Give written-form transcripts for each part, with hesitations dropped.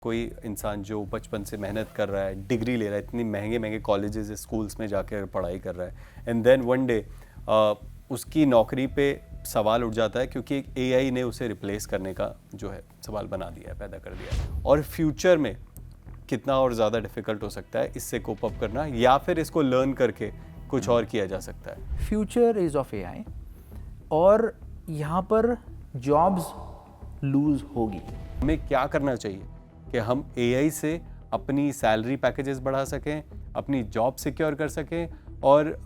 कोई इंसान जो बचपन से मेहनत कर रहा है, डिग्री ले रहा है, इतनी महंगे महंगे कॉलेजेस स्कूल्स में जाकर पढ़ाई कर रहा है, एंड देन वन डे उसकी नौकरी पे सवाल उठ जाता है क्योंकि एक एआई ने उसे रिप्लेस करने का जो है सवाल बना दिया है, पैदा कर दिया है। और फ्यूचर में कितना और ज़्यादा डिफ़िकल्ट हो सकता है इससे कोप अप करना, या फिर इसको लर्न करके कुछ और किया जा सकता है। फ्यूचर इज़ ऑफ एआई और यहाँ पर जॉब्स लूज होगी। हमें क्या करना चाहिए कि हम एआई से अपनी सैलरी पैकेजेस बढ़ा सकें, अपनी जॉब सिक्योर कर सकें और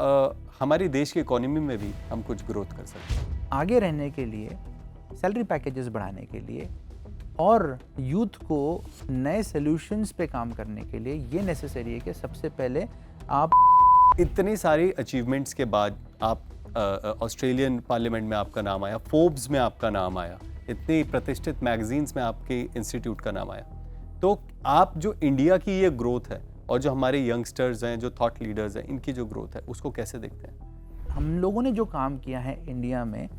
हमारी देश की इकोनॉमी में भी हम कुछ ग्रोथ कर सकें। आगे रहने के लिए, सैलरी पैकेजेस बढ़ाने के लिए और यूथ को नए सॉल्यूशंस पे काम करने के लिए ये नेसेसरी है कि सबसे पहले आप इतनी सारी अचीवमेंट्स के बाद आप ऑस्ट्रेलियन पार्लियामेंट में आपका नाम आया, फोर्ब्स में आपका नाम आया, इतनी प्रतिष्ठित मैगजीन्स में आपके इंस्टीट्यूट का नाम आया, तो आप जो इंडिया की ये ग्रोथ है और जो हमारे यंगस्टर्स हैं, जो थॉट लीडर्स हैं, इनकी जो ग्रोथ है उसको कैसे देखते हैं? हम लोगों ने जो काम किया है इंडिया में,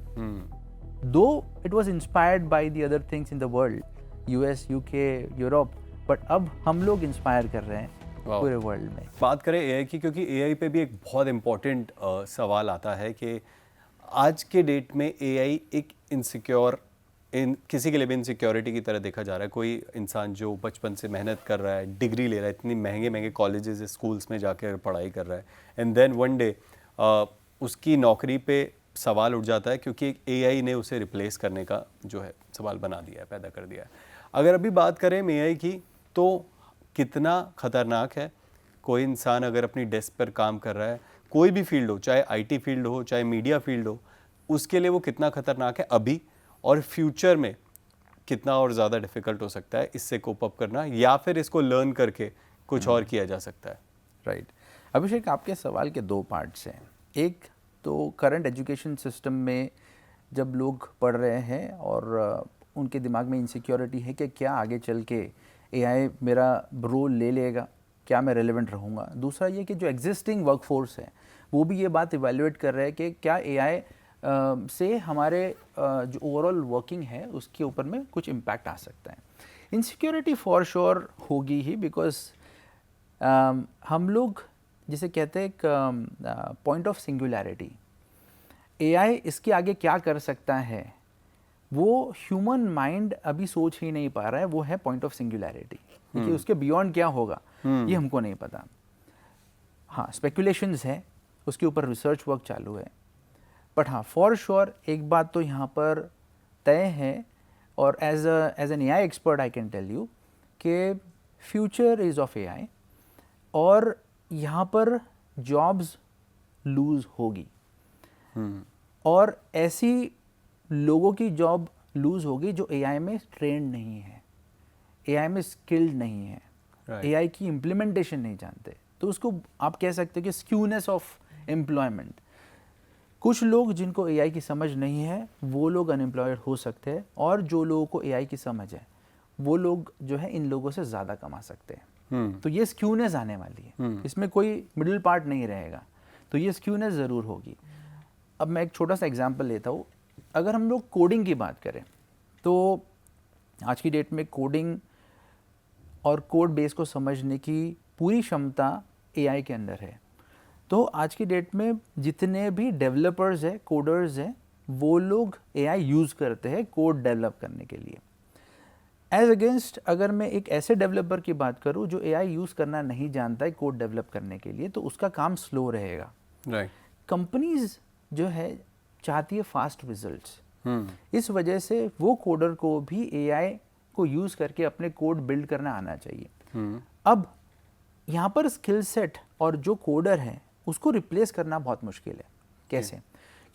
दो it was inspired by the other things in the world, US, UK, Europe, but अब हम लोग इंस्पायर कर रहे हैं पूरे वर्ल्ड में। बात करें एआई की, क्योंकि एआई पे भी एक बहुत इम्पोर्टेंट सवाल आता है कि आज के डेट में एआई एक इनसिक्योर, किसी के लिए भी इनसिक्योरिटी की तरह देखा जा रहा है। कोई इंसान जो बचपन से मेहनत कर रहा है, डिग्री ले रहा है, इतनी महंगे महंगे कॉलेजेस स्कूल्स में जाकर पढ़ाई कर रहा है, एंड देन वन डे उसकी नौकरी पे सवाल उठ जाता है क्योंकि एक एआई ने उसे रिप्लेस करने का जो है सवाल बना दिया है, पैदा कर दिया है। अगर अभी बात करें एआई की, तो कितना ख़तरनाक है। कोई इंसान अगर अपनी डेस्क पर काम कर रहा है, कोई भी फील्ड हो, चाहे आईटी फील्ड हो, चाहे मीडिया फील्ड हो, उसके लिए वो कितना ख़तरनाक है अभी, और फ्यूचर में कितना और ज़्यादा डिफ़िकल्ट हो सकता है इससे कोप अप करना, या फिर इसको लर्न करके कुछ और किया जा सकता है। राइट। अभिषेक, आपके सवाल के दो पार्ट्स हैं। एक तो करंट एजुकेशन सिस्टम में जब लोग पढ़ रहे हैं और उनके दिमाग में इनसिक्योरिटी है कि क्या आगे चल के एआई मेरा रोल ले लेगा, क्या मैं रेलेवेंट रहूँगा। दूसरा ये कि जो एग्जिस्टिंग वर्कफोर्स है वो भी ये बात इवैल्यूएट कर रहे हैं कि क्या एआई से हमारे जो ओवरऑल वर्किंग है उसके ऊपर में कुछ इम्पैक्ट आ सकता है। इनसिक्योरिटी फॉर श्योर होगी ही, बिकॉज हम लोग जिसे कहते हैं एक पॉइंट ऑफ सिंगुलैरिटी, एआई इसके आगे क्या कर सकता है वो ह्यूमन माइंड अभी सोच ही नहीं पा रहा है। वो है पॉइंट ऑफ सिंगुलैरिटी, क्योंकि उसके बियॉन्ड क्या होगा ये हमको नहीं पता। हाँ, स्पेकुलेशंस है, उसके ऊपर रिसर्च वर्क चालू है, बट हाँ फॉर श्योर एक बात तो यहाँ पर तय है, और as an AI expert I can tell you कि फ्यूचर इज़ ऑफ एआई और यहाँ पर जॉब्स लूज होगी और ऐसी लोगों की जॉब लूज होगी जो एआई में ट्रेंड नहीं है, एआई में स्किल्ड नहीं है, एआई की इम्प्लीमेंटेशन नहीं जानते। तो उसको आप कह सकते हो कि स्क्यूनेस ऑफ एम्प्लॉयमेंट। कुछ लोग जिनको एआई की समझ नहीं है वो लोग अनएम्प्लॉयड हो सकते हैं, और जो लोगों को एआई की समझ है वो लोग जो है इन लोगों से ज़्यादा कमा सकते हैं। तो ये स्क्यूनेस आने वाली है, इसमें कोई मिडिल पार्ट नहीं रहेगा, तो ये स्क्यूनेस ज़रूर होगी। अब मैं एक छोटा सा एग्जांपल लेता हूँ। अगर हम लोग कोडिंग की बात करें तो आज की डेट में कोडिंग और कोड बेस को समझने की पूरी क्षमता एआई के अंदर है। तो आज की डेट में जितने भी डेवलपर्स हैं, कोडर्स हैं, वो लोग एआई यूज़ करते हैं कोड डेवलप करने के लिए। एज अगेंस्ट अगर मैं एक ऐसे डेवलपर की बात करूं जो एआई यूज़ करना नहीं जानता है कोड डेवलप करने के लिए, तो उसका काम स्लो रहेगा। राइट। कंपनीज जो है चाहती है फास्ट रिजल्ट्स, इस वजह से वो कोडर को भी एआई को यूज़ करके अपने कोड बिल्ड करना आना चाहिए। अब यहाँ पर स्किल सेट और जो कोडर है उसको रिप्लेस करना बहुत मुश्किल है। कैसे?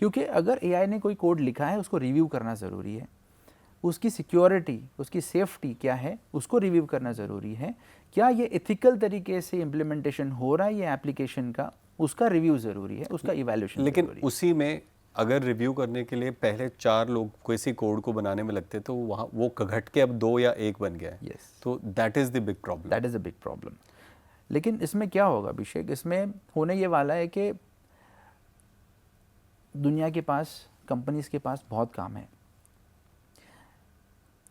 क्योंकि अगर एआई ने कोई कोड लिखा है उसको रिव्यू करना ज़रूरी है, उसकी सिक्योरिटी, उसकी सेफ्टी क्या है उसको रिव्यू करना ज़रूरी है, क्या ये एथिकल तरीके से इम्प्लीमेंटेशन हो रहा है ये एप्लीकेशन का, उसका रिव्यू ज़रूरी है, उसका इवैल्यूएशन। लेकिन उसी में अगर रिव्यू करने के लिए पहले 4 लोग किसी कोड को बनाने में लगते तो वहाँ वो घट के अब 2 या 1 बन गया है। Yes. तो that is the big problem. That is a big problem. लेकिन इसमें क्या होगा अभिषेक, इसमें होने ये वाला है कि दुनिया के पास, कंपनीज के पास बहुत काम है।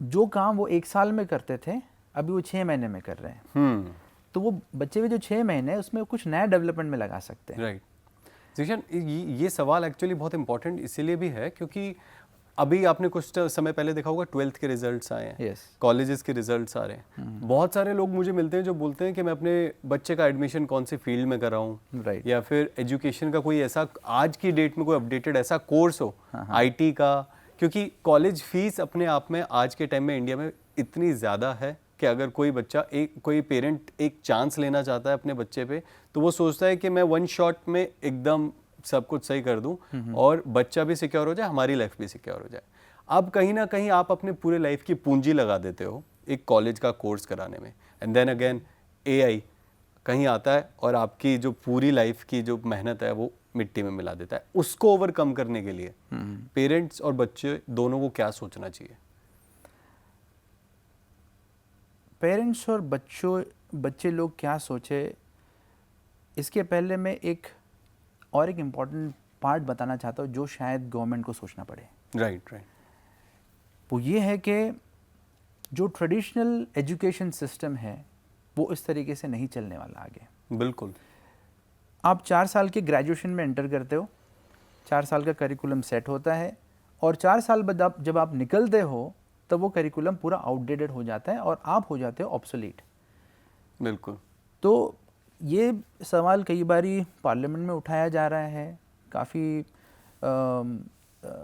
जो काम वो 1 साल में करते थे अभी वो 6 महीने में कर रहे हैं, तो वो बच्चे में जो 6 महीने हैं उसमें कुछ नया डेवलपमेंट में लगा सकते हैं। राइट। जीशान, ये सवाल एक्चुअली बहुत इंपॉर्टेंट इसीलिए भी है क्योंकि अभी आपने कुछ समय पहले देखा होगा 12th के रिजल्ट्स आए हैं, Yes. कॉलेजेस के रिजल्ट्स आ रहे हैं। बहुत सारे लोग मुझे मिलते हैं जो बोलते हैं कि मैं अपने बच्चे का एडमिशन कौन से फील्ड में कराऊं, Right. या फिर एजुकेशन का कोई ऐसा आज की डेट में कोई अपडेटेड ऐसा कोर्स हो आईटी का, क्योंकि कॉलेज फीस अपने आप में आज के टाइम में इंडिया में इतनी ज़्यादा है कि अगर कोई पेरेंट एक चांस लेना चाहता है अपने बच्चे पे, तो वो सोचता है कि मैं वन शॉट में एकदम सब कुछ सही कर दूं और बच्चा भी सिक्योर हो जाए, हमारी लाइफ भी सिक्योर हो जाए। अब कहीं ना कहीं आप अपने पूरे लाइफ की पूंजी लगा देते हो एक कॉलेज का कोर्स कराने में, एंड देन अगेन एआई कहीं आता है और आपकी जो पूरी लाइफ की जो मेहनत है वो मिट्टी में मिला देता है। उसको ओवरकम करने के लिए पेरेंट्स और बच्चे दोनों को क्या सोचना चाहिए? पेरेंट्स और बच्चे लोग क्या सोचे, इसके पहले मैं एक इम्पॉर्टेंट पार्ट बताना चाहता हूँ जो शायद गवर्नमेंट को सोचना पड़े। राइट। वो ये है कि जो ट्रेडिशनल एजुकेशन सिस्टम है वो इस तरीके से नहीं चलने वाला आगे। बिल्कुल। आप 4 साल के ग्रेजुएशन में एंटर करते हो, 4 साल का करिकुलम सेट होता है और 4 साल बाद जब आप निकलते हो तब वो करिकुलम पूरा आउटडेटेड हो जाता है और आप हो जाते हो ऑब्सोलीट। बिल्कुल। तो ये सवाल कई बारी पार्लियामेंट में उठाया जा रहा है, काफ़ी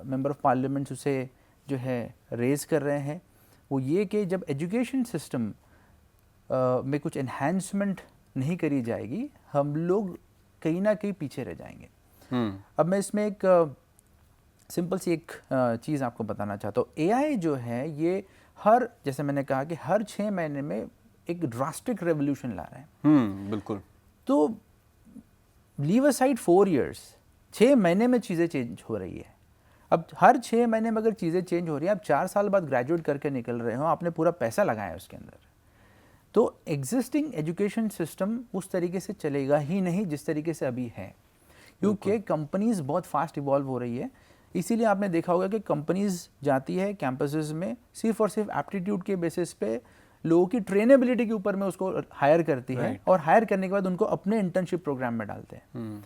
मेंबर ऑफ पार्लियामेंट उसे जो है रेज कर रहे हैं। वो ये कि जब एजुकेशन सिस्टम में कुछ एनहांसमेंट नहीं करी जाएगी, हम लोग कहीं ना कहीं पीछे रह जाएंगे। अब मैं इसमें एक सिंपल सी एक चीज़ आपको बताना चाहता हूँ। एआई जो है ये जैसे मैंने कहा कि हर 6 महीने में एक ड्रास्टिक रेवोल्यूशन ला रहा है। बिल्कुल। तो लीव असाइड 4 इयर्स, 6 महीने में चीज़ें चेंज हो रही है। अब हर 6 महीने में अगर चीज़ें चेंज हो रही हैं, आप 4 साल बाद ग्रेजुएट करके निकल रहे हो, आपने पूरा पैसा लगाया है उसके अंदर, तो एग्जिस्टिंग एजुकेशन सिस्टम उस तरीके से चलेगा ही नहीं जिस तरीके से अभी है, क्योंकि कंपनीज बहुत फास्ट इवॉल्व हो रही है। इसीलिए आपने देखा होगा कि कंपनीज जाती है कैंपसेस में सिर्फ और सिर्फ एप्टीट्यूड के बेसिस पे लोगों की ट्रेनेबिलिटी के ऊपर में उसको हायर करती है और हायर करने के बाद उनको अपने इंटर्नशिप प्रोग्राम में डालते हैं।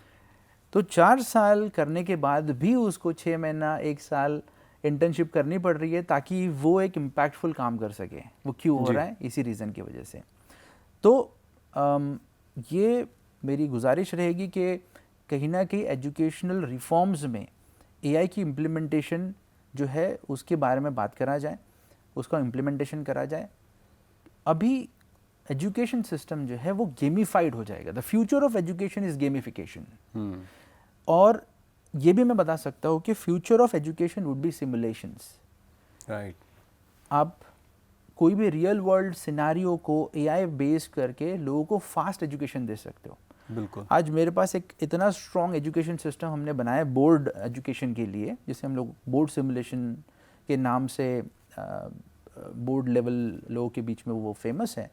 तो 4 साल करने के बाद भी उसको 6 महीना 1 साल इंटर्नशिप करनी पड़ रही है ताकि वो एक इम्पैक्टफुल काम कर सके। वो क्यों हो रहा है? इसी रीज़न की वजह से। तो ये मेरी गुजारिश रहेगी कि कहीं ना कहीं एजुकेशनल रिफॉर्म्स में एआई की इम्प्लीमेंटेशन जो है उसके बारे में बात करा जाए, उसका इम्प्लीमेंटेशन करा जाए। अभी एजुकेशन सिस्टम जो है वो गेमिफाइड हो जाएगा। The future of education is gamification. और ये भी मैं बता सकता हूँ कि future of education would be simulations. Right. आप कोई भी रियल वर्ल्ड सिनारियो को एआई बेस करके लोगों को फास्ट एजुकेशन दे सकते हो। बिल्कुल। आज मेरे पास एक इतना स्ट्रॉन्ग एजुकेशन सिस्टम हमने बनाया बोर्ड एजुकेशन के लिए, जिसे हम लोग बोर्ड सिमुलेशन के नाम से बोर्ड लेवल लोगों के बीच में वो फेमस है।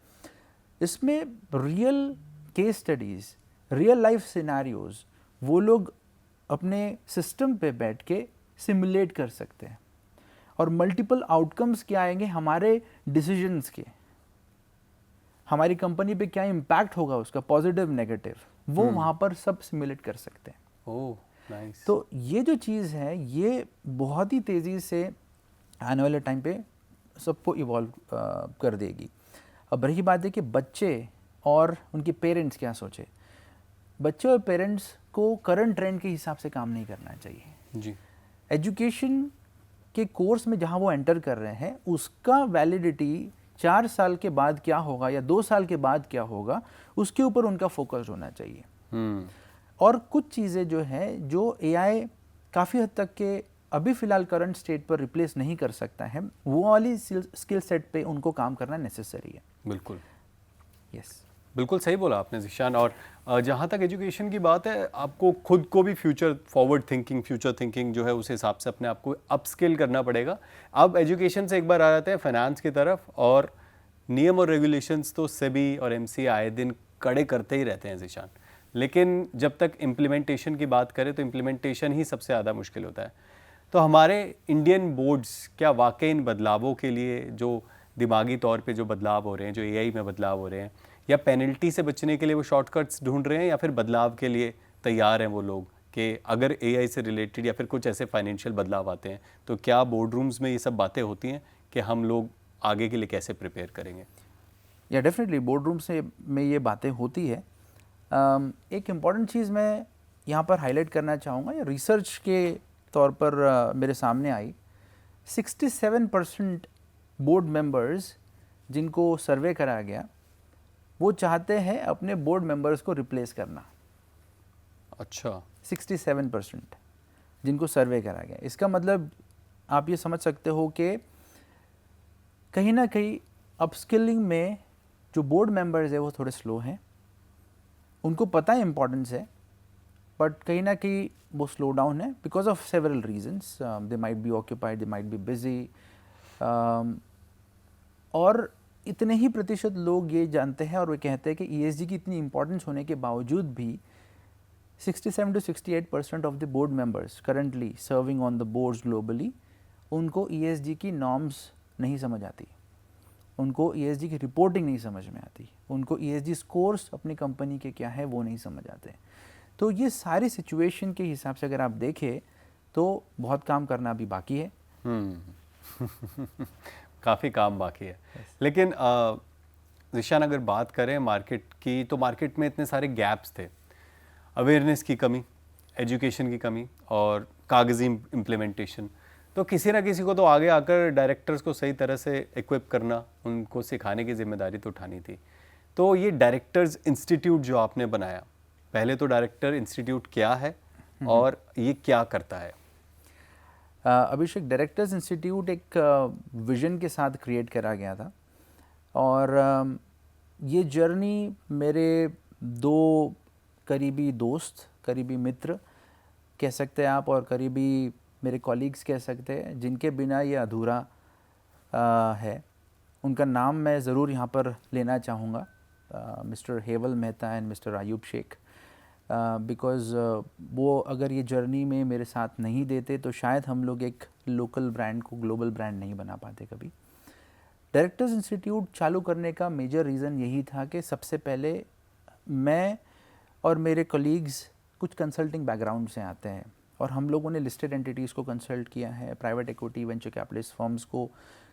इसमें real case studies, real life scenarios वो लोग अपने सिस्टम पे बैठ के सिमुलेट कर सकते हैं और मल्टीपल आउटकम्स क्या आएंगे हमारे डिसीजंस के, हमारी कंपनी पे क्या इम्पैक्ट होगा उसका, पॉजिटिव नेगेटिव, वो वहाँ पर सब सिमुलेट कर सकते हैं। Oh nice. तो ये जो चीज़ है ये बहुत ही तेज़ी से आने वाले टाइम पे सबको इवॉल्व कर देगी। अब रही बात है कि बच्चे और उनके पेरेंट्स क्या सोचे। बच्चे और पेरेंट्स को करंट ट्रेंड के हिसाब से काम नहीं करना चाहिए जी। एजुकेशन के कोर्स में जहाँ वो एंटर कर रहे हैं उसका वैलिडिटी 4 साल के बाद क्या होगा या 2 साल के बाद क्या होगा, उसके ऊपर उनका फोकस होना चाहिए। और कुछ चीज़ें जो है जो एआई काफ़ी हद तक के अभी फ़िलहाल करंट स्टेट पर रिप्लेस नहीं कर सकता है, वो वाली स्किल सेट पे उनको काम करना नेसेसरी है। बिल्कुल। यस, बिल्कुल सही बोला आपने ज़ीशान। और जहाँ तक एजुकेशन की बात है, आपको खुद को भी फ्यूचर थिंकिंग जो है उस हिसाब से अपने आप को अपस्किल करना पड़ेगा। अब एजुकेशन से एक बार आ जाते हैं फाइनेंस की तरफ, और नियम और रेगुलेशंस तो सेबी और एमसी आए दिन कड़े करते ही रहते हैं ज़ीशान, लेकिन जब तक इम्प्लीमेंटेशन की बात करें तो इम्प्लीमेंटेशन ही सबसे ज़्यादा मुश्किल होता है। तो हमारे इंडियन बोर्ड्स क्या वाकई इन बदलावों के लिए जो दिमागी तौर पे जो बदलाव हो रहे हैं, जो एआई में बदलाव हो रहे हैं, या पेनल्टी से बचने के लिए वो शॉर्टकट्स ढूंढ रहे हैं, या फिर बदलाव के लिए तैयार हैं वो लोग कि अगर एआई से रिलेटेड या फिर कुछ ऐसे फाइनेंशियल बदलाव आते हैं तो क्या बोर्ड रूम्स में ये सब बातें होती हैं कि हम लोग आगे के लिए कैसे प्रिपेयर करेंगे? या डेफिनेटली बोर्ड रूम से में ये बातें होती है। एक इम्पॉर्टेंट चीज़ मैं यहाँ पर हाईलाइट करना चाहूँगा, या रिसर्च के तौर पर मेरे सामने आई। 67% बोर्ड मेंबर्स जिनको सर्वे करा गया वो चाहते हैं अपने बोर्ड मेंबर्स को रिप्लेस करना। अच्छा, 67% जिनको सर्वे करा गया। इसका मतलब आप ये समझ सकते हो कि कहीं ना कहीं अपस्किलिंग में जो बोर्ड मेंबर्स है वो थोड़े स्लो हैं। उनको पता है इम्पोर्टेंस है, बट कहीं ना कहीं वो स्लो डाउन है because of several reasons. They might be occupied, they might be busy. और इतने ही प्रतिशत लोग ये जानते हैं और वे कहते हैं कि ईएसजी की इतनी इंपॉर्टेंस होने के बावजूद भी 67 to 68% of the board members currently serving on the boards globally, उनको ईएसजी की नॉर्म्स नहीं समझ आती, उनको ईएसजी की रिपोर्टिंग नहीं समझ में आती, उनको ईएसजी स्कोर्स अपनी कंपनी के क्या है वो नहीं समझ आते। तो ये सारी सिचुएशन के हिसाब से अगर आप देखें तो बहुत काम करना अभी बाकी है। काफ़ी काम बाकी है। लेकिन ज़ीशान, अगर बात करें मार्केट की, तो मार्केट में इतने सारे गैप्स थे, अवेयरनेस की कमी, एजुकेशन की कमी और कागजी इम्प्लीमेंटेशन। तो किसी ना किसी को तो आगे आकर डायरेक्टर्स को सही तरह से इक्विप करना, उनको सिखाने की जिम्मेदारी तो उठानी थी। तो ये डायरेक्टर्स इंस्टीट्यूट जो आपने बनाया, पहले तो डायरेक्टर इंस्टीट्यूट क्या है और ये क्या करता है? अभिषेक, डायरेक्टर्स इंस्टीट्यूट एक विजन के साथ क्रिएट करा गया था, और ये जर्नी मेरे दो करीबी दोस्त, करीबी मित्र कह सकते हैं आप, और करीबी मेरे कॉलीग्स कह सकते हैं, जिनके बिना ये अधूरा है। उनका नाम मैं ज़रूर यहाँ पर लेना चाहूँगा, mister Heval Mehta and mister Ayub Sheikh, because वो अगर ये जर्नी में मेरे साथ नहीं देते तो शायद हम लोग एक लोकल ब्रांड को ग्लोबल ब्रांड नहीं बना पाते कभी। डायरेक्टर्स इंस्टीट्यूट चालू करने का मेजर रीज़न यही था कि सबसे पहले मैं और मेरे कलीग्स कुछ कंसल्टिंग बैकग्राउंड से आते हैं, और हम लोगों ने लिस्टेड एंटिटीज़ को कंसल्ट किया है, private equity venture capitalist firms को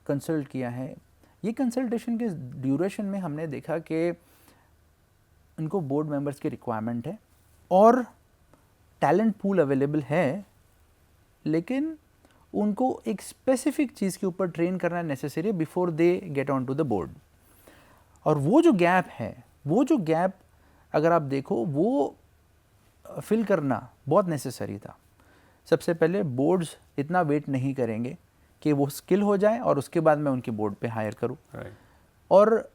कंसल्ट किया है। ये कंसल्टेशन के ड्यूरेशन में हमने देखा कि उनको बोर्ड मेंबर्स की रिक्वायरमेंट है और टैलेंट पूल अवेलेबल है, लेकिन उनको एक स्पेसिफिक चीज़ के ऊपर ट्रेन करना नेसेसरी है before they get on to the board. और वो जो गैप है, वो जो गैप अगर आप देखो, वो फिल करना बहुत नेसेसरी था। सबसे पहले बोर्ड्स इतना वेट नहीं करेंगे कि वो स्किल हो जाए और उसके बाद मैं उनके बोर्ड पे हायर करूँ। और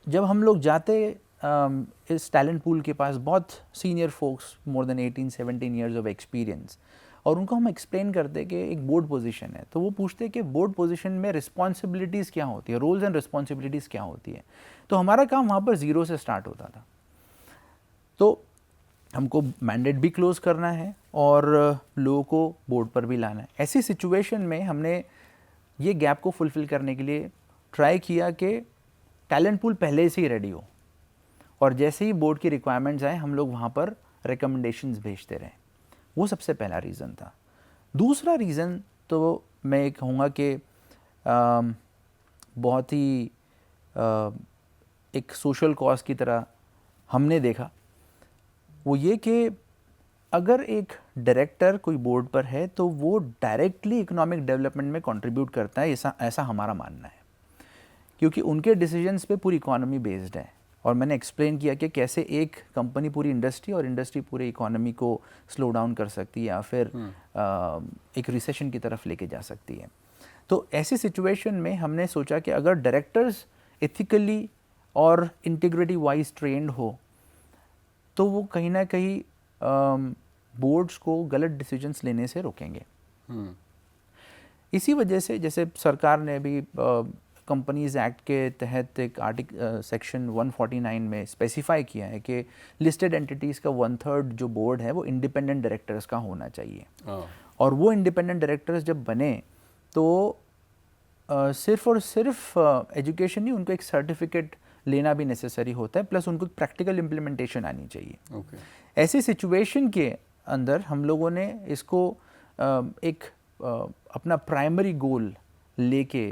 जब हम लोग जाते इस टैलेंट पूल के पास, बहुत senior folks, more than 18-17 years of experience, और उनको हम एक्सप्लेन करते कि एक बोर्ड पोजीशन है, तो वो पूछते कि बोर्ड पोजीशन में रिस्पॉन्सिबिलिटीज़ क्या होती है, रोल्स एंड रिस्पॉन्सिबिलिटीज़ क्या होती है। तो हमारा काम वहाँ पर ज़ीरो से स्टार्ट होता था। तो हमको मैंडेट भी क्लोज करना है और लोगों को बोर्ड पर भी लाना है। ऐसी सिचुएशन में हमने ये गैप को फुलफ़िल करने के लिए ट्राई किया कि टैलेंट पूल पहले से ही रेडी हो, और जैसे ही बोर्ड की रिक्वायरमेंट्स आए हम लोग वहाँ पर रिकमेंडेशंस भेजते रहें। वो सबसे पहला रीज़न था। दूसरा रीज़न तो मैं कहूँगा कि बहुत ही एक सोशल कॉज की तरह हमने देखा, वो ये कि अगर एक डायरेक्टर कोई बोर्ड पर है तो वो डायरेक्टली इकोनॉमिक डेवलपमेंट में कंट्रीब्यूट करता है, ऐसा हमारा मानना है, क्योंकि उनके डिसीजंस पे पूरी इकोनॉमी बेस्ड है। और मैंने एक्सप्लेन किया कि कैसे एक कंपनी पूरी इंडस्ट्री और इंडस्ट्री पूरी इकोनॉमी को स्लो डाउन कर सकती है या फिर एक रिसेशन की तरफ लेके जा सकती है। तो ऐसी सिचुएशन में हमने सोचा कि अगर डायरेक्टर्स एथिकली और इंटीग्रिटी वाइज ट्रेंड हो तो वो कहीं ना कहीं बोर्ड्स को गलत डिसीजंस लेने से रोकेंगे। इसी वजह से जैसे सरकार ने भी कंपनीज एक्ट के तहत एक सेक्शन 149 में स्पेसिफाई किया है कि लिस्टेड एंटिटीज़ का 1/3 जो बोर्ड है वो इंडिपेंडेंट डायरेक्टर्स का होना चाहिए। और वो इंडिपेंडेंट डायरेक्टर्स जब बने तो सिर्फ और सिर्फ एजुकेशन नहीं, उनको एक सर्टिफिकेट लेना भी नेसेसरी होता है, प्लस उनको प्रैक्टिकल इम्प्लीमेंटेशन आनी चाहिए। ओके। ऐसी सिचुएशन के अंदर हम लोगों ने इसको एक अपना प्राइमरी गोल लेके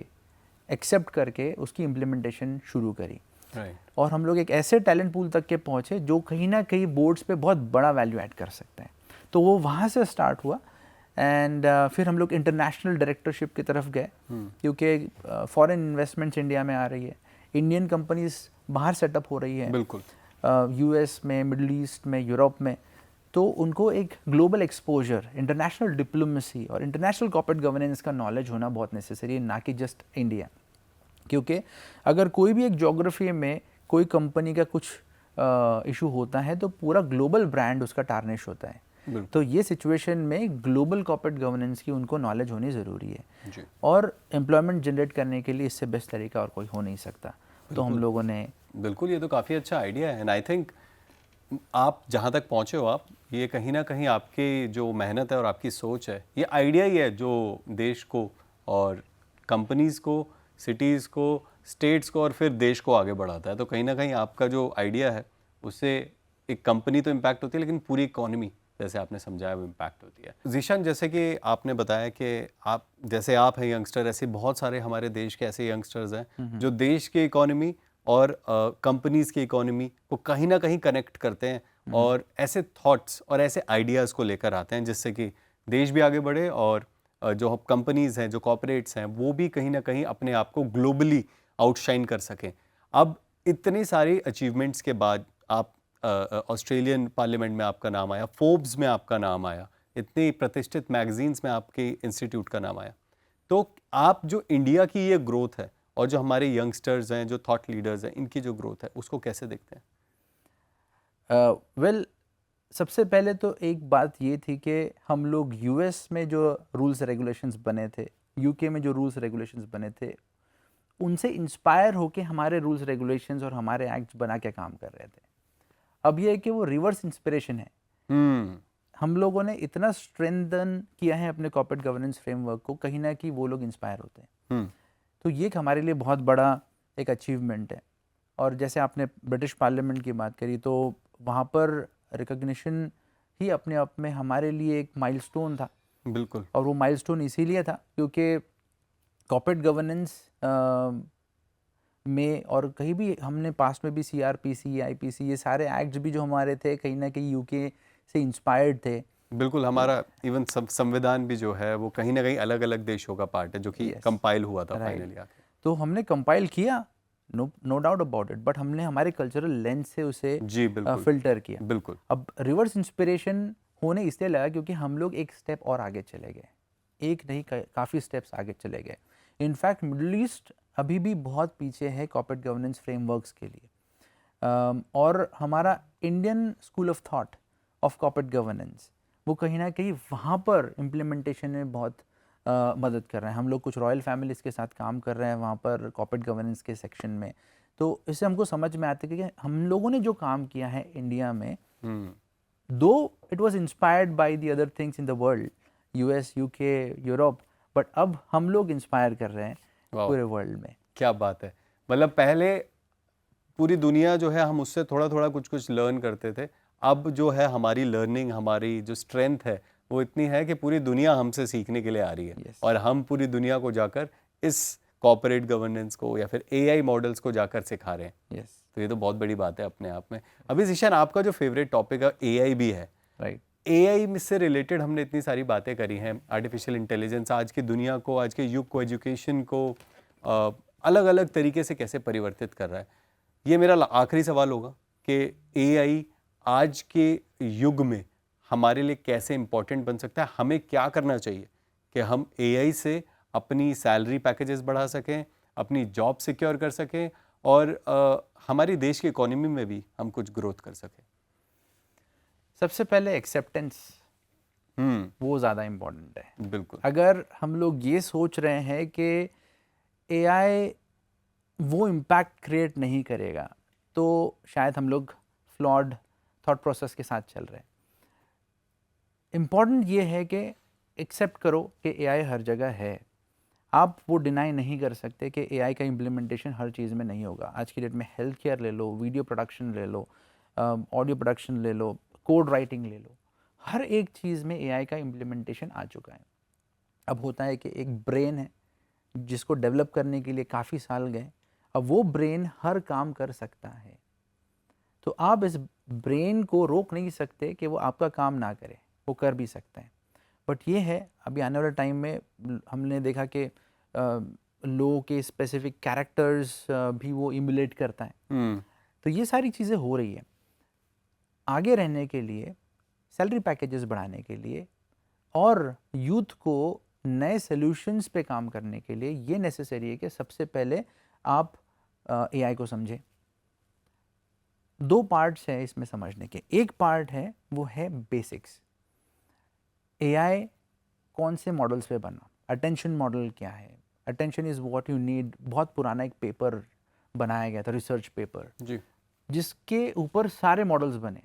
एक्सेप्ट करके उसकी इम्प्लीमेंटेशन शुरू करी। राइट। और हम लोग एक ऐसे टैलेंट पूल तक के पहुँचे जो कहीं ना कहीं बोर्ड्स पे बहुत बड़ा वैल्यू ऐड कर सकते हैं। तो वो वहाँ से स्टार्ट हुआ एंड फिर हम लोग इंटरनेशनल डायरेक्टरशिप की तरफ गए, क्योंकि फॉरेन इन्वेस्टमेंट्स इंडिया में आ रही है, इंडियन कंपनीज बाहर सेटअप हो रही है, बिल्कुल। यूएस में, मिडल ईस्ट में, यूरोप में। तो उनको एक ग्लोबल एक्सपोजर, इंटरनेशनल डिप्लोमेसी और इंटरनेशनल कॉर्पोरेट गवर्नेंस का नॉलेज होना बहुत नेसेसरी है, ना कि जस्ट इंडिया। क्योंकि अगर कोई भी एक ज्योग्राफी में कोई कंपनी का कुछ इशू होता है तो पूरा ग्लोबल ब्रांड उसका टार्निश होता है। तो ये सिचुएशन में ग्लोबल कॉर्पोरेट गवर्नेंस की उनको नॉलेज होनी ज़रूरी है जी। और एम्प्लॉयमेंट जनरेट करने के लिए इससे बेस्ट तरीका और कोई हो नहीं सकता। तो हम लोगों ने बिल्कुल, ये तो काफ़ी अच्छा आइडिया है एंड आई थिंक आप जहाँ तक पहुँचे हो आप, ये कहीं ना कहीं आपकी जो मेहनत है और आपकी सोच है, ये आइडिया ही है जो देश को और कंपनीज़ को, सिटीज़ को, स्टेट्स को और फिर देश को आगे बढ़ाता है। तो कहीं ना कहीं आपका जो आइडिया है उससे एक कंपनी तो इम्पैक्ट होती है, लेकिन पूरी इकोनॉमी, जैसे आपने समझाया, वो इम्पैक्ट होती है। ज़ीशान, जैसे कि आपने बताया कि आप जैसे आप हैं यंगस्टर, ऐसे बहुत सारे हमारे देश के ऐसे यंगस्टर्स हैं जो देश की इकोनॉमी और कंपनीज़ की इकोनॉमी को कहीं ना कहीं कनेक्ट करते हैं और ऐसे थॉट्स और ऐसे आइडियाज़ को लेकर आते हैं जिससे कि देश भी आगे बढ़े और जो कंपनीज़ हैं, जो कॉर्पोरेट्स हैं, वो भी कहीं ना कहीं अपने आप को ग्लोबली आउटशाइन कर सकें। अब इतनी सारी अचीवमेंट्स के बाद आप ऑस्ट्रेलियन पार्लियामेंट में आपका नाम आया, फोर्ब्स में आपका नाम आया, इतनी प्रतिष्ठित मैगजीन्स में आपके इंस्टीट्यूट का नाम आया। तो आप जो इंडिया की ये ग्रोथ है और जो हमारे यंगस्टर्स हैं, जो थॉट लीडर्स हैं, इनकी जो ग्रोथ है, उसको कैसे देखते हैं? वेल, सबसे पहले तो एक बात ये थी कि हम लोग यूएस में जो रूल्स रेगुलेशंस बने थे, यूके में जो रूल्स रेगुलेशंस बने थे, उनसे इंस्पायर होके हमारे रूल्स रेगुलेशंस और हमारे एक्ट्स बना के काम कर रहे थे। अब ये है कि वो रिवर्स इंस्पिरेशन है। हम लोगों ने इतना स्ट्रेंथन किया है अपने कॉर्पोरेट गवर्नेंस फ्रेमवर्क को, कहीं ना कहीं वो लोग इंस्पायर होते हैं। तो ये हमारे लिए बहुत बड़ा एक अचीवमेंट है। और जैसे आपने ब्रिटिश पार्लियामेंट की बात करी, तो वहाँ पर रिकॉग्निशन ही अपने आप में हमारे लिए एक माइलस्टोन था। बिल्कुल। और वो माइलस्टोन इसीलिए था क्योंकि कॉर्पोरेट गवर्नेंस में और कहीं भी हमने पास्ट में भी सीआरपीसी, आईपीसी, ये सारे एक्ट्स भी जो हमारे थे कहीं ना कहीं यूके से इंस्पायर्ड थे। बिल्कुल, हमारा इवन संविधान भी जो है वो कहीं ना कहीं अलग अलग देशों का पार्ट है, जो कि कंपाइल हुआ था फाइनली आके। तो हमने कंपाइल किया, no doubt about it, but हमने हमारे कल्चरल लेंस से उसे फिल्टर किया। बिल्कुल। अब रिवर्स इंस्पिरेशन होने इसलिए लगा क्योंकि हम लोग एक स्टेप और आगे चले गए, एक नहीं काफ़ी स्टेप्स आगे चले गए। इनफैक्ट मिडल ईस्ट अभी भी बहुत पीछे है कॉर्पोरेट गवर्नेंस फ्रेमवर्क्स के लिए, और हमारा Indian school of thought of corporate governance वो कहीं ना कहीं वहाँ पर इम्प्लीमेंटेशन में बहुत मदद कर रहे हैं। हम लोग कुछ रॉयल फैमिलीज़ के साथ काम कर रहे हैं वहाँ पर कॉर्पोरेट गवर्नेंस के सेक्शन में। तो इससे हमको समझ में आता है कि हम लोगों ने जो काम किया है इंडिया में, दो it was inspired by the other things in the world, US, UK, Europe, but अब हम लोग इंस्पायर कर रहे हैं पूरे वर्ल्ड में। क्या बात है। मतलब पहले पूरी दुनिया जो है हम उससे थोड़ा थोड़ा कुछ कुछ लर्न करते थे, अब जो है हमारी लर्निंग, हमारी जो स्ट्रेंथ है वो इतनी है कि पूरी दुनिया हमसे सीखने के लिए आ रही है। और हम पूरी दुनिया को जाकर इस कॉर्पोरेट गवर्नेंस को या फिर एआई मॉडल्स को जाकर सिखा रहे हैं। तो ये तो बहुत बड़ी बात है अपने आप में। अभी ज़ीशान, आपका जो फेवरेट टॉपिक है एआई भी है, राइट? एआई से रिलेटेड हमने इतनी सारी बातें करी हैं, आर्टिफिशियल इंटेलिजेंस आज की दुनिया को, आज के युग को, एजुकेशन को अलग अलग तरीके से कैसे परिवर्तित कर रहा है। ये मेरा आखिरी सवाल होगा कि एआई आज के युग में हमारे लिए कैसे इम्पोर्टेंट बन सकता है, हमें क्या करना चाहिए कि हम एआई से अपनी सैलरी पैकेजेस बढ़ा सकें, अपनी जॉब सिक्योर कर सकें और हमारी देश की इकोनॉमी में भी हम कुछ ग्रोथ कर सकें। सबसे पहले एक्सेप्टेंस, वो ज़्यादा इम्पोर्टेंट है। बिल्कुल। अगर हम लोग ये सोच रहे हैं कि एआई वो इम्पैक्ट क्रिएट नहीं करेगा तो शायद हम लोग फ्लॉड थॉट प्रोसेस के साथ चल रहे हैं। इम्पॉर्टेंट ये है कि एक्सेप्ट करो कि एआई हर जगह है, आप वो डिनाई नहीं कर सकते कि एआई का इम्प्लीमेंटेशन हर चीज़ में नहीं होगा। आज की डेट में हेल्थ केयर ले लो, वीडियो प्रोडक्शन ले लो, ऑडियो प्रोडक्शन ले लो, कोड राइटिंग ले लो, हर एक चीज़ में एआई का इम्प्लीमेंटेशन आ चुका है। अब होता है कि एक ब्रेन है जिसको डेवलप करने के लिए काफ़ी साल गए, अब वो ब्रेन हर काम कर सकता है। तो आप इस ब्रेन को रोक नहीं सकते कि वो आपका काम ना करे, वो कर भी सकता है। बट ये है अभी आने वाले टाइम में हमने देखा कि लोगों के स्पेसिफिक कैरेक्टर्स भी वो इमुलेट करता है। तो ये सारी चीज़ें हो रही है। आगे रहने के लिए, सैलरी पैकेजेस बढ़ाने के लिए और यूथ को नए सॉल्यूशंस पे काम करने के लिए ये नेसेसरी है कि सबसे पहले आप एआई को समझें। दो पार्ट्स हैं इसमें समझने के। एक पार्ट है वो है बेसिक्स। एआई कौन से मॉडल्स पे बना, अटेंशन मॉडल क्या है, attention is what you need. बहुत पुराना एक पेपर बनाया गया था, रिसर्च पेपर जी, जिसके ऊपर सारे मॉडल्स बने,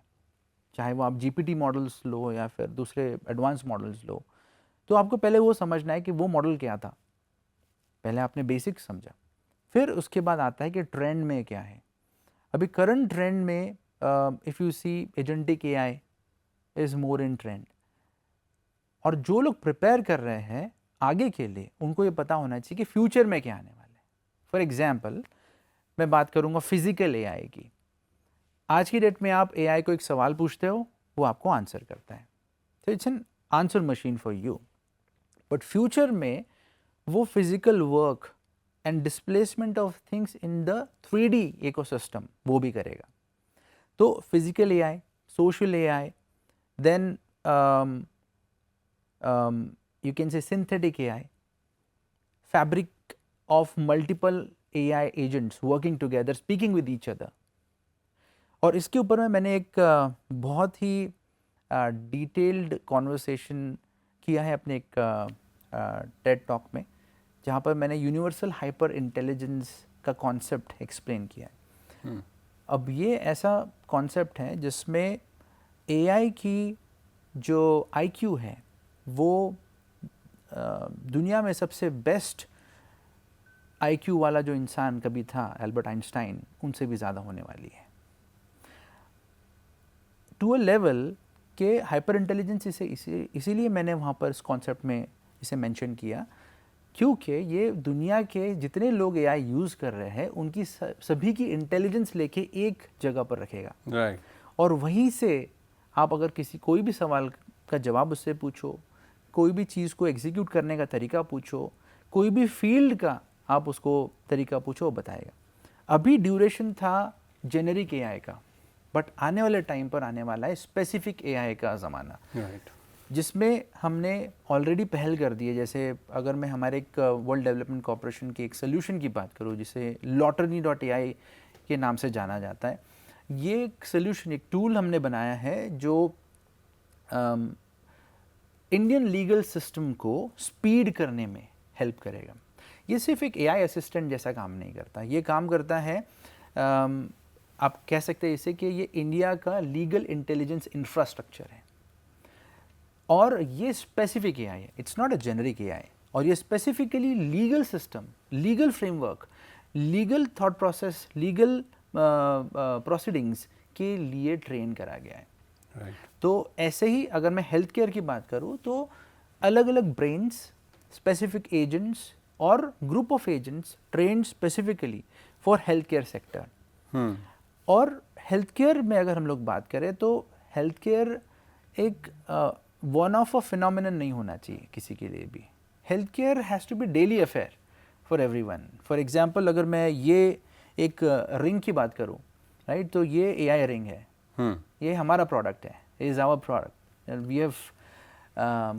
चाहे वो आप जीपीटी मॉडल्स लो या फिर दूसरे एडवांस मॉडल्स लो। तो आपको पहले वो समझना है कि वो मॉडल क्या था, पहले आपने बेसिक्स समझा, फिर उसके बाद आता है कि ट्रेंड में क्या है। अभी करंट ट्रेंड में if you see agentic AI is more in trend, और जो लोग प्रिपेयर कर रहे हैं आगे के लिए उनको ये पता होना चाहिए कि फ्यूचर में क्या आने वाला है। फॉर एग्जाम्पल मैं बात करूँगा फिजिकल एआई की। आज की डेट में आप एआई को एक सवाल पूछते हो, वो आपको आंसर करता है, तो it's an answer machine for you. But future में वो physical work and displacement of things in the 3D ecosystem वो भी करेगा। तो physical AI, social AI, then you can say synthetic AI, fabric of multiple AI agents working together, speaking with each other. और इसके ऊपर में मैंने एक बहुत ही डिटेल्ड कॉन्वर्सेशन किया है अपने एक टेड टॉक में, जहाँ पर मैंने यूनिवर्सल हाइपर इंटेलिजेंस का कॉन्सेप्ट एक्सप्लेन किया है। अब ये ऐसा कॉन्सेप्ट है जिसमें एआई की जो IQ है वो दुनिया में सबसे बेस्ट IQ वाला जो इंसान कभी था, एल्बर्ट आइंस्टाइन, उनसे भी ज़्यादा होने वाली है, टू अ लेवल के हाइपर इंटेलिजेंस। इसीलिए मैंने वहाँ पर इस कॉन्सेप्ट में इसे मेंशन किया, क्योंकि ये दुनिया के जितने लोग एआई यूज़ कर रहे हैं उनकी सभी की इंटेलिजेंस लेके एक जगह पर रखेगा। राइट। और वहीं से आप अगर कोई भी सवाल का जवाब उससे पूछो, कोई भी चीज़ को एग्जीक्यूट करने का तरीका पूछो, कोई भी फील्ड का आप उसको तरीका पूछो, वो बताएगा। अभी ड्यूरेशन था जेनेरिक एआई का, बट आने वाले टाइम पर आने वाला है स्पेसिफिक एआई का ज़माना, जिसमें हमने ऑलरेडी पहल कर दी है। जैसे अगर मैं हमारे एक वर्ल्ड डेवलपमेंट कॉर्पोरेशन की एक सोल्यूशन की बात करूँ जिसे lottery.ai के नाम से जाना जाता है, ये एक सोल्यूशन, एक टूल हमने बनाया है जो इंडियन लीगल सिस्टम को स्पीड करने में हेल्प करेगा। ये सिर्फ एक एआई असिस्टेंट जैसा काम नहीं करता, ये काम करता है, आप कह सकते हैं इसे कि ये इंडिया का लीगल इंटेलिजेंस इंफ्रास्ट्रक्चर है। और ये स्पेसिफिक एआई है, it's not a generic AI. और ये specifically legal system, legal framework, legal thought process, legal proceedings के लिए ट्रेन करा गया है। तो ऐसे ही अगर मैं हेल्थ केयर की बात करूँ तो अलग अलग ब्रेन्स, स्पेसिफिक एजेंट्स और group of agents trained specifically for health care sector. और हेल्थ केयर में अगर हम लोग बात करें तो हेल्थ केयर एक वन ऑफ अ फिनोमिनन नहीं होना चाहिए किसी के लिए भी। Health care has to be daily affair for everyone. For example अगर मैं ये एक रिंग की बात करूँ, राइट, तो ये एआई रिंग है, ये हमारा प्रोडक्ट है, is our product, we have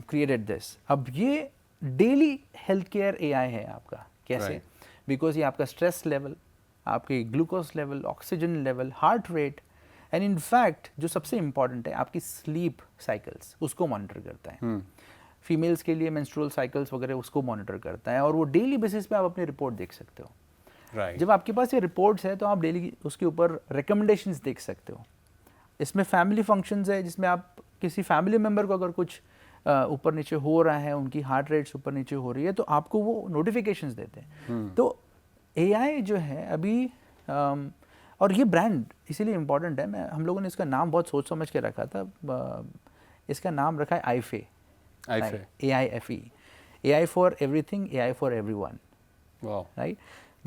created this. अब ये डेली हेल्थ केयर एआई है आपका। कैसे? बिकॉज ये आपका स्ट्रेस लेवल, आपके glucose level, oxygen level, heart rate, and in fact जो सबसे इंपॉर्टेंट है आपकी स्लीप साइकिल्स, उसको मॉनिटर करता है। फीमेल्स के लिए मेंस्ट्रुअल साइकिल्स वगैरह उसको मॉनिटर करता है, और वो डेली बेसिस पे आप अपनी रिपोर्ट देख सकते हो। जब आपके पास ये रिपोर्ट्स है तो आप डेली उसके ऊपर रिकमेंडेशंस देख सकते हो। इसमें फैमिली फंक्शंस है जिसमें आप किसी फैमिली मेम्बर को अगर कुछ ऊपर नीचे हो रहा है, उनकी हार्ट रेट्स ऊपर नीचे हो रही है, तो आपको वो नोटिफिकेशंस देते हैं। तो एआई जो है अभी और ये ब्रांड इसीलिए इम्पोर्टेंट है, हम लोगों ने इसका नाम बहुत सोच समझ के रखा था। इसका नाम रखा है आईफे, AIFE, AI for everything, AI for everyone. Wow. Right?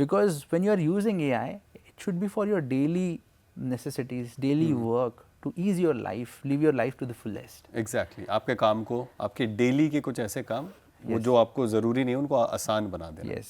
Because when you are using AI, it should be for your daily necessities, daily work, to ease your life, live your life to the fullest. Exactly. आपके काम को, आपके daily के कुछ ऐसे काम वो जो आपको ज़रूरी नहीं है उनको आसान बना देना। Yes.